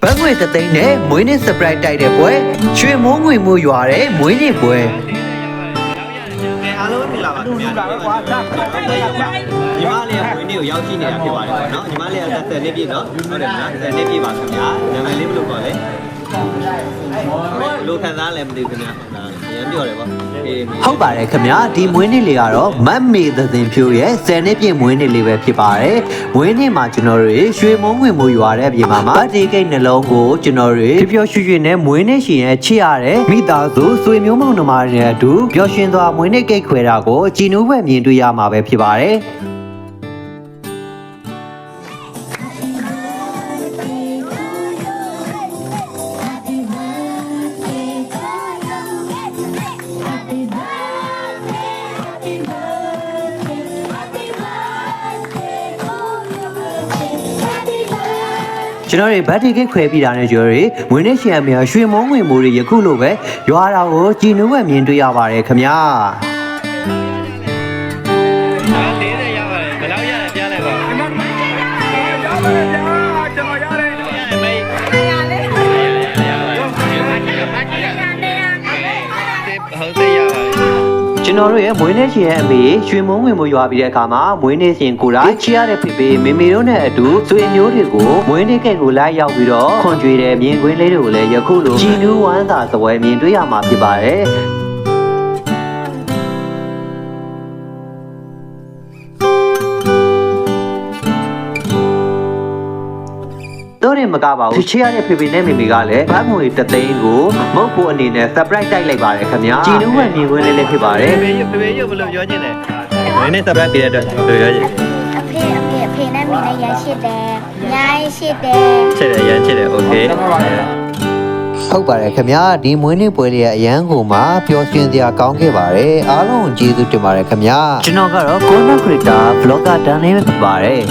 ဘတ်ငွေ3သိန်းနဲ့မွေးနေ့ surprise တိုက်တဲ့ပွဲရွှေမိုးငွေမိုးရွာတဲ့မွေးနေ့ပွဲအားလုံးမင်္ဂလာပါခင်ဗျာညီမလေးကမွေးနေ့ကိုရောက်ရှိနေတာဖြစ်ပါတယ်ပေါ့နော်ညီမလေးက30နှစ်ပြည့်နော်ဟုတ်တယ်နော်30နှစ်ပြည့်ပါခင်ဗျာနာမည်လေးဘယ်လိုခေါ်လဲလိုခံစားလည်းမသိဘူးခင်ဗျာအရင်ပြောတယ်ပေါ့ဟုတ်ပါတယ်ခင်ဗျာဒီမွေးနေ့လေးကတော့မတ်မေသတင်ဖြိုးရဲ့10နှစ်ပြည့်မွေးနေ့လေးပဲဖြစ်ပါတယ်မွေးနေ့မှာကျွန်တော်တို့ရွှေမိုးငွေမိုးရွာတဲ့အပြင်မှာဗတ်ဒီကိတ်နှလုံးကိုကျွန်တော်တို့ပျော်ရွှင်ရွှင်နဲ့မွေးနေ့ရှင်ရဲ့ချစ်ရတဲ့မိသားစုဆွေမျိုးမောင်နှမတွေနဲ့အတူပျော်ရွှင်စွာမွေးနေ့ကိတ်ခွဲတာကိုကြည်နူးဝဲမြင်တွေ့ရမှာပဲဖြစ်ပါတယ်ကျွန်တော်တွေဗတ်တီကိတ်ခွဲပြီးတာနဲ့ကျွန်တော်တွေမွေးနေ့ရှင်အမေရွှေမိုးငွေမိုးတွေယခုလိုပဲရွာတာကိုကြည်နူးဝဲမြင်တွေ့ရပါတယ်ခင်ဗျာကျွန်တော်တို့ရဲ့မွေးနေ့ရှင်ရဲ့အမေရွှေမိုးငွေမိုးရွာပြီးတဲ့အခါမှာမွေးနေ့ရှင်ကိုယ်တိုင်ချစ်ရတဲ့ဖေဖေမေမေတို့နဲ့အတူဆွေမျိုးတွေကိုမွေးနေ့ကိတ်ကိုလိုက်ရောက်ပြီးတော့ခွန်ကြွေတဲ့မြင်ကွင်းလေးတွေကိုလည်းယခုလိုကြည်နူးဝမ်းသာစပွဲမြင်တွေ့ရမှာဖြစ်ပါတယ်တို့ရင်မကပါဘူးချစ်ရတဲ့ဖေဖေနဲ့မေမေကလည်းဘတ်ငွေ3သိန်းကိုမုတ်ဖို့အနေနဲ့ surprise တိုက်လိုက်ပါတယ်ခင်ဗျာကြည်နူးဝဲမြင်ကွင်းလေးလည်းဖြစ်ပါတယ်ဖေဖေရုပ်ဘယ်လိုပြောချင်လဲမင်းနဲ့ surprise ပေးတဲ့အတွက်ဘယ်လိုပြောချင်အဖေနဲ့မေနဲ့ရရှိတယ်ညာရှိတယ်ချစ်တယ်ရမ်းချစ်တယ် okay ဟုတ်ပါတယ်ခင်ဗျာဒီမွေးနေ့ပွဲလေးရဲ့အရန်ကိုမှပျော်ရွှင်စရာကောင်းခဲ့ပါတယ်အားလုံးကျေးဇူးတင်ပါတယ်ခင်ဗျာကျွန်တော်ကတော့ Content Creator Vlogger တန်းလေးပဲဖြစ်ပါတယ်